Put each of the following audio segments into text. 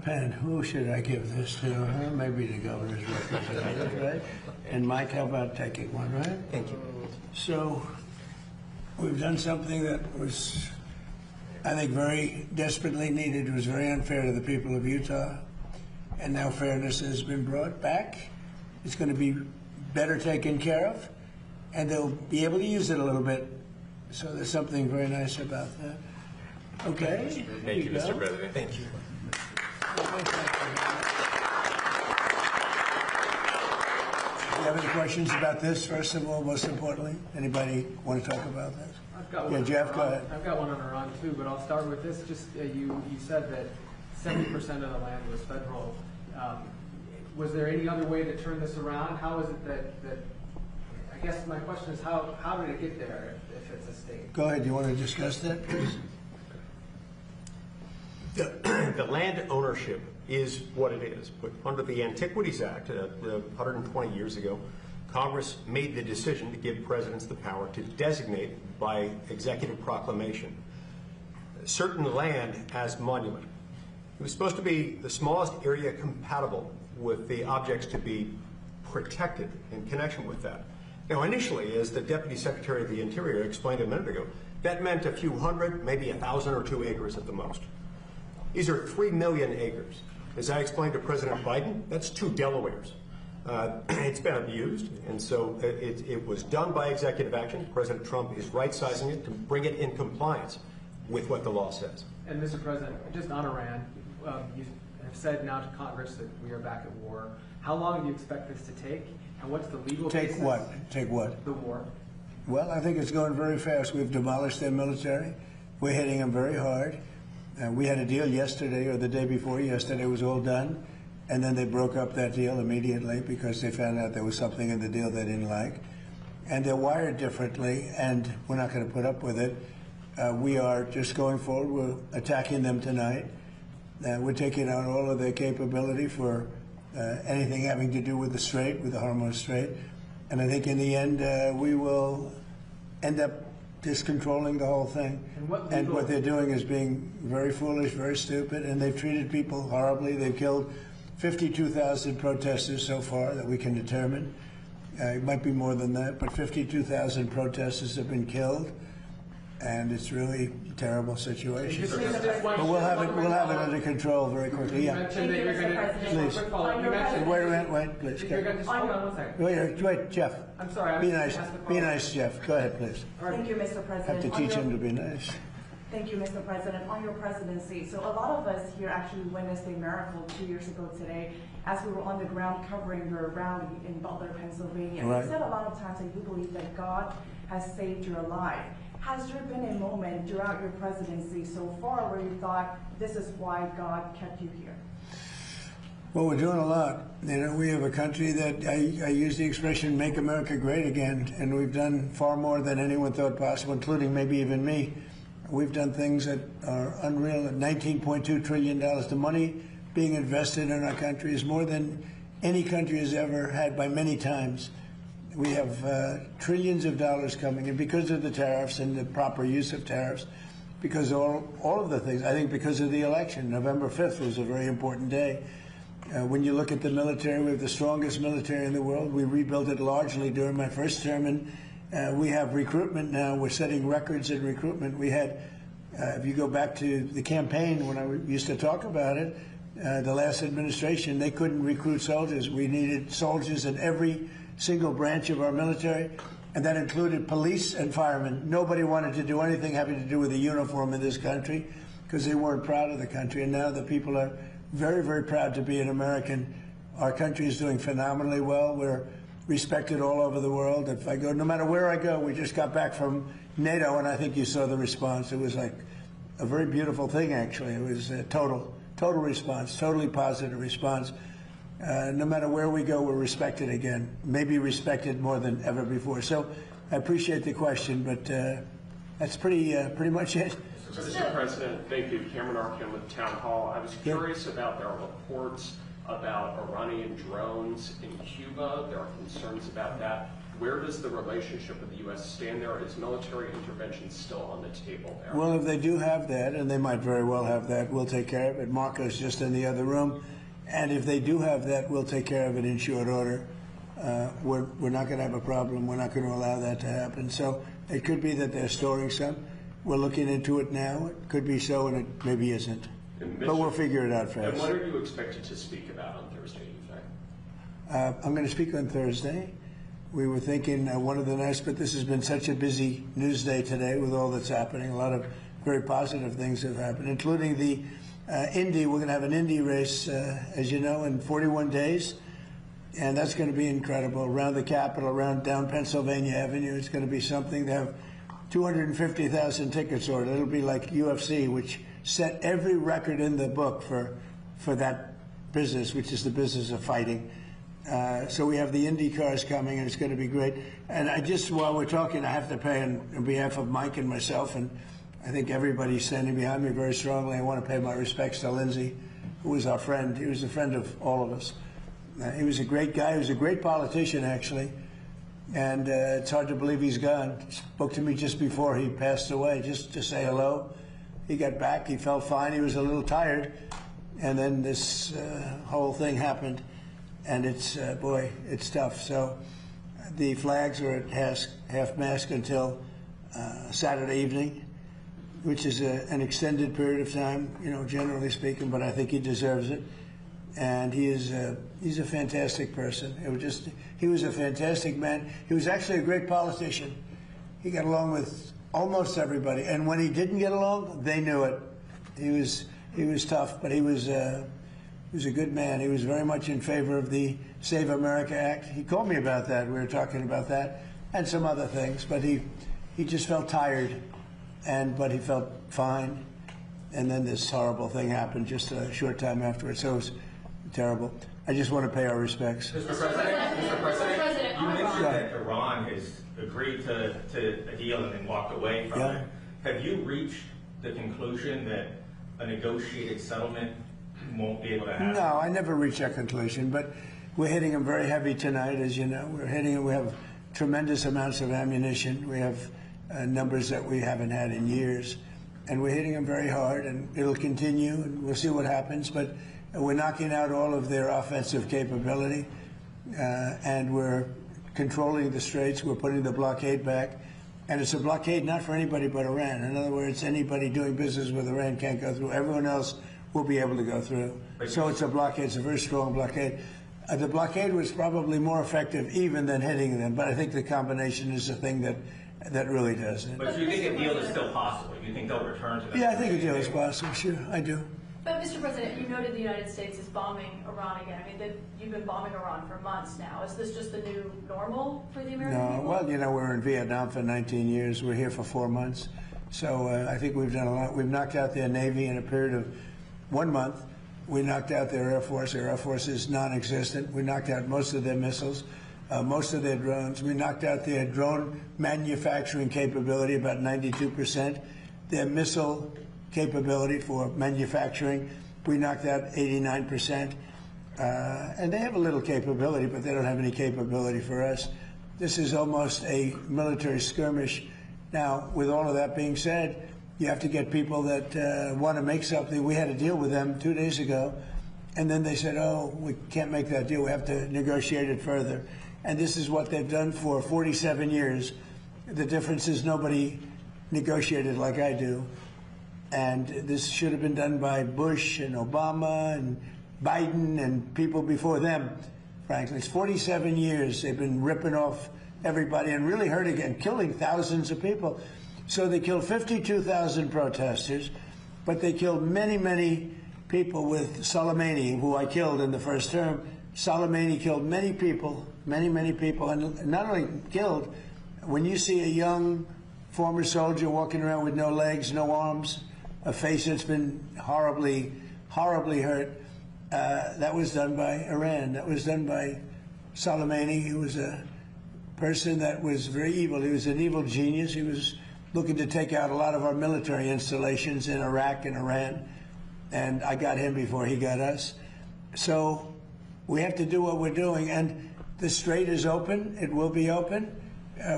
Penn, who should I give this to? Maybe the governor's representative, right? And Mike, how about taking one, right? Thank you. So we've done something that was, I think, very desperately needed. It was very unfair to the people of Utah. And now fairness has been brought back. It's going to be better taken care of. And they'll be able to use it a little bit. So there's something very nice about that. Okay. Thank you, Mr. President. Thank you. Do you have any questions about this, first of all, most importantly? Anybody want to talk about this? I've got Yeah, one. Jeff, go ahead. I've got one on Iran too, but I'll start with this. Just you said that 70% of the land was federal. Was there any other way to turn this around? How is it that I guess my question is how did it get there if it's a state? Go ahead. You want to discuss that, please? The land ownership is what it is. But under the Antiquities Act, 120 years ago, Congress made the decision to give presidents the power to designate by executive proclamation certain land as monument. It was supposed to be the smallest area compatible with the objects to be protected in connection with that. Now, initially, as the Deputy Secretary of the Interior explained a minute ago, that meant a few hundred, maybe 1,000 or 2 acres at the most. These are 3 million acres. As I explained to President Biden, that's 2 Delawares. It's been abused, and so it was done by executive action. President Trump is right-sizing it to bring it in compliance with what the law says. And Mr. President, just on Iran, you have said now to Congress that we are back at war. How long do you expect this to take, and what's the legal basis? Take what? Take what? The war. Well, I think it's going very fast. We've demolished their military. We're hitting them very hard. We had a deal yesterday or the day before yesterday. It was all done. And then they broke up that deal immediately because they found out there was something in the deal they didn't like. And they're wired differently, and we're not going to put up with it. We are just going forward. We're attacking them tonight. We're taking out all of their capability for anything having to do with the Strait, with the Hormuz Strait. And I think in the end, we will end up just controlling the whole thing. And what they're doing is being very foolish, very stupid, and they've treated people horribly. They've killed 52,000 protesters so far that we can determine. It might be more than that, but 52,000 protesters have been killed, and it's really a terrible situation. But we'll have it under control very quickly. You Yeah. mentioned that you're going to. Please. Wait a minute. Wait, please. Hold on 1 second. Wait, Jeff. I'm sorry. Be nice. Be nice, Jeff. Go ahead, please. Thank you, Mr. President. Have to teach him to be nice. Thank you, Mr. President. On your presidency, so a lot of us here actually witnessed a miracle 2 years ago today as we were on the ground covering your rally in Butler, Pennsylvania. Right. You said a lot of times that you believe that God has saved your life. Has there been a moment throughout your presidency so far where you thought, this is why God kept you here? Well, we're doing a lot. You know, we have a country that I use the expression "make America great again," and we've done far more than anyone thought possible, including maybe even me. We've done things that are unreal. At $19.2 trillion, the money being invested in our country is more than any country has ever had by many times. We have trillions of dollars coming in because of the tariffs and the proper use of tariffs, because all of the things. I think because of the election. November 5th was a very important day. When you look at the military, we have the strongest military in the world. We rebuilt it largely during my first term, and we have recruitment now. We're setting records in recruitment. We had, if you go back to the campaign when I used to talk about it, the last administration, they couldn't recruit soldiers. We needed soldiers in every single branch of our military, and that included police and firemen. Nobody wanted to do anything having to do with the uniform in this country because they weren't proud of the country, and now the people are very, very proud to be an American. Our country is doing phenomenally well. We're respected all over the world. If I go, no matter where I go, we just got back from NATO, and I think you saw the response. It was like a very beautiful thing, actually. It was a total response, totally positive response. No matter where we go, we're respected again, maybe respected more than ever before. So I appreciate the question, but that's pretty much it. Mr. President, thank you. Cameron Arkin with Town Hall. I was curious about there are reports about Iranian drones in Cuba. There are concerns about that. where does the relationship with the U.S. stand there? Is military intervention still on the table there? Well, if they do have that, and they might very well have that, we'll take care of it. Marco's just in the other room. And if they do have that, we'll take care of it in short order. We're not going to have a problem. We're not going to allow that to happen. So it could be that they're storing some. We're looking into it now. It could be so, and it maybe isn't. But we'll figure it out fast. And what are you expected to speak about on Thursday, you think? I'm going to speak on Thursday. We were thinking one of the nice, but this has been such a busy news day today with all that's happening. A lot of very positive things have happened, including the Indy. We're going to have an Indy race, as you know, in 41 days. And that's going to be incredible. Around the Capitol, around down Pennsylvania Avenue, it's going to be something. They have 250,000 tickets ordered. It'll be like UFC, which set every record in the book for that business, which is the business of fighting. So we have the Indy cars coming, and it's going to be great. And while we're talking, I have to pay on behalf of Mike and myself, and I think everybody's standing behind me very strongly. I want to pay my respects to Lindsey, who was our friend. He was a friend of all of us. He was a great guy. He was a great politician, actually. And it's hard to believe he's gone. He spoke to me just before he passed away, just to say hello. He got back. He felt fine. He was a little tired. And then this whole thing happened. And it's, boy, it's tough. So the flags are at half-mast until Saturday evening, which is an extended period of time, you know, generally speaking, but I think he deserves it. And he's a fantastic person. He was a fantastic man. He was actually a great politician. He got along with almost everybody. And when he didn't get along, they knew it. He was tough, but he was a good man. He was very much in favor of the Save America Act. He called me about that. We were talking about that and some other things. But he just felt tired, but he felt fine. And then this horrible thing happened just a short time afterwards. So it was terrible. I just want to pay our respects. Mr. President, you mentioned that Iran has agreed to a deal and then walked away from it. Have you reached the conclusion that a negotiated settlement won't be able to happen? No, I never reached that conclusion, but we're hitting them very heavy tonight, as you know. We're hitting them. We have tremendous amounts of ammunition. We have numbers that we haven't had in years, and we're hitting them very hard, and it'll continue, and we'll see what happens, but we're knocking out all of their offensive capability, and we're controlling the straits. We're putting the blockade back. And it's a blockade not for anybody but Iran. In other words, anybody doing business with Iran can't go through. Everyone else will be able to go through. So it's a blockade. It's a very strong blockade. The blockade was probably more effective even than hitting them, but I think the combination is the thing that really does it. But do you think a deal is still possible? Do you think they'll return to that? Yeah, I think a deal is possible. Sure, I do. But, Mr. President, you noted the United States is bombing Iran again. I mean, you've been bombing Iran for months now. Is this just the new normal for the American people? No, well, you know, we're in Vietnam for 19 years. We're here for 4 months. So I think we've done a lot. We've knocked out their Navy in a period of 1 month. We knocked out their Air Force. Their Air Force is non-existent. We knocked out most of their missiles, most of their drones. We knocked out their drone manufacturing capability, about 92%. Their missile capability for manufacturing, we knocked out 89%. And they have a little capability, but they don't have any capability for us. This is almost a military skirmish. Now, with all of that being said, you have to get people that want to make something. We had a deal with them 2 days ago, and then they said, oh, we can't make that deal. We have to negotiate it further. And this is what they've done for 47 years. The difference is nobody negotiated like I do. And this should have been done by Bush and Obama and Biden and people before them, frankly. It's 47 years they've been ripping off everybody and really hurting and killing thousands of people. So they killed 52,000 protesters, but they killed many, many people with Soleimani, who I killed in the first term. Soleimani killed many people, many people, and not only killed, when you see a young former soldier walking around with no legs, no arms, a face that's been horribly, horribly hurt, that was done by Iran. That was done by Soleimani, who was a person that was very evil. He was an evil genius. He was looking to take out a lot of our military installations in Iraq and Iran, and I got him before he got us. So we have to do what we're doing, and The strait is open. It will be open.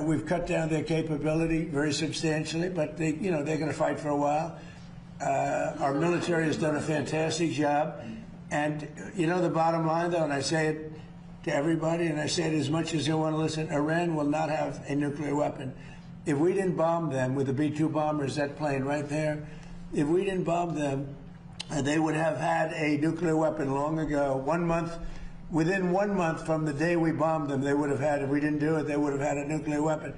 We've cut down their capability very substantially, but they're going to fight for a while. Our military has done a fantastic job. And the bottom line, though, and I say it to everybody, and I say it as much as you want to listen, Iran will not have a nuclear weapon. If we didn't bomb them with the B-2 bombers, that plane right there, if we didn't bomb them, they would have had a nuclear weapon long ago. Within 1 month from the day we bombed them, they would have had, if we didn't do it, they would have had a nuclear weapon.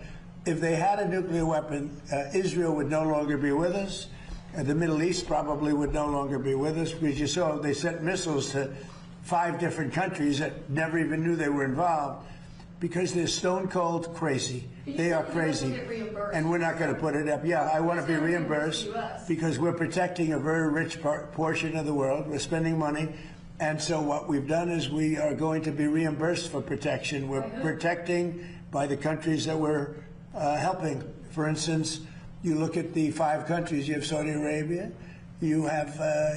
If they had a nuclear weapon, Israel would no longer be with us. The Middle East probably would no longer be with us, because you saw they sent missiles to 5 different countries that never even knew they were involved, because they're stone cold crazy. They are crazy. And we're not going to put it up. Yeah, I want to be reimbursed because we're protecting a very rich portion of the world. We're spending money. And so what we've done is we are going to be reimbursed for protection. We're protecting by the countries that we're helping. For instance, you look at the 5 countries. You have Saudi Arabia, you have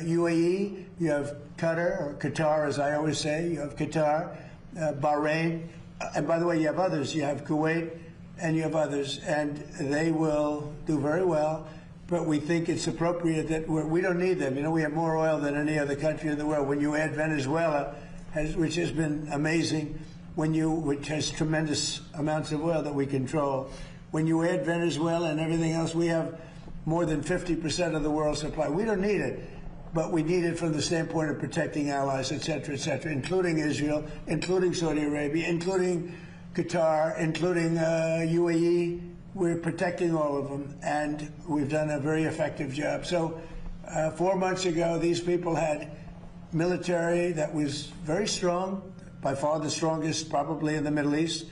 UAE, you have Qatar, or Qatar as I always say, you have Qatar, Bahrain, and by the way, you have others. You have Kuwait, and you have others, and they will do very well. But we think it's appropriate that we don't need them. We have more oil than any other country in the world. When you add Venezuela, which has been amazing, which has tremendous amounts of oil that we control, when you add Venezuela and everything else, we have more than 50% of the world's supply. We don't need it, but we need it from the standpoint of protecting allies, et cetera, including Israel, including Saudi Arabia, including Qatar, including UAE. We're protecting all of them, and we've done a very effective job. So 4 months ago, these people had military that was very strong, by far the strongest probably in the Middle East.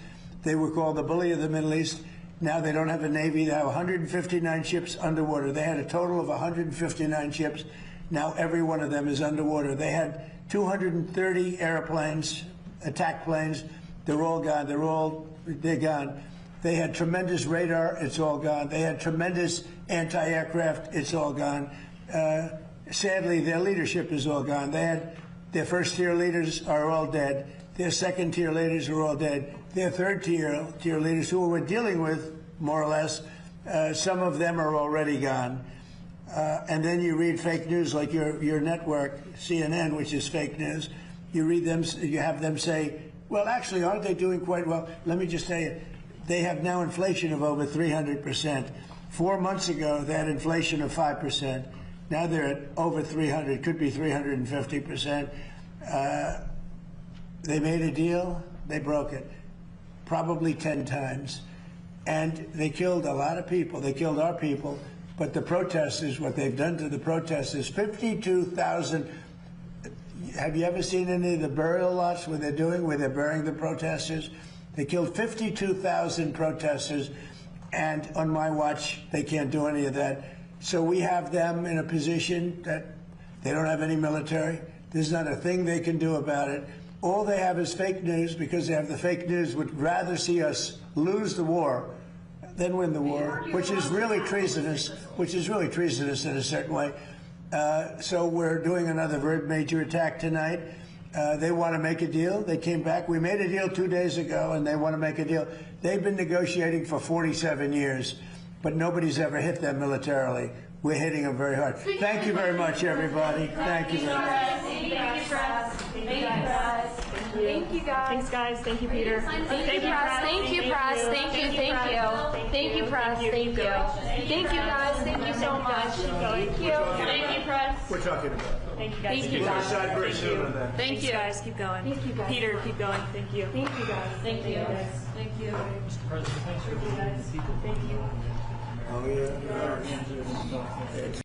They were called the bully of the Middle East. Now they don't have a Navy. They have 159 ships underwater. They had a total of 159 ships. Now every one of them is underwater. They had 230 airplanes, attack planes. They're all gone. They're gone. They had tremendous radar. It's all gone. They had tremendous anti-aircraft. It's all gone. Sadly, their leadership is all gone. They had their first-tier leaders are all dead. Their second-tier leaders are all dead. Their third-tier leaders, who we're dealing with, more or less, some of them are already gone. And then you read fake news like your network, CNN, which is fake news. You read them, you have them say, well, actually, aren't they doing quite well? Let me just tell you, they have now inflation of over 300%. 4 months ago, they had inflation of 5%. Now they're at over 300, could be 350%. They made a deal, they broke it, probably 10 times. And they killed a lot of people. They killed our people. But the protesters, what they've done to the protesters, 52,000. Have you ever seen any of the burial lots where they're burying the protesters? They killed 52,000 protesters, and on my watch, they can't do any of that. So we have them in a position that they don't have any military. There's not a thing they can do about it. All they have is fake news, because they have the fake news, would rather see us lose the war than win the war, which is really treasonous, in a certain way. So we're doing another very major attack tonight. They want to make a deal. They came back. We made a deal 2 days ago, and they want to make a deal. They've been negotiating for 47 years, but nobody's ever hit them militarily. We're hitting them very hard. Thank you very much, everybody. Thank you very much. Thank you, guys. Thanks, guys. Thank you, Peter. Thank you, press. Thank you, press. Thank you, thank you. Thank you, press. Thank you. Thank you, guys. Thank you so much. Thank you. Thank you, press. We're talking about it. Thank you, guys. Thank you, guys. Thank you, guys. Keep going. Thank you, guys. Peter, keep going. Thank you. Thank you, guys. Thank you, guys. Thank you. Mr. President, thanks for being here. Thank you. Oh, yeah.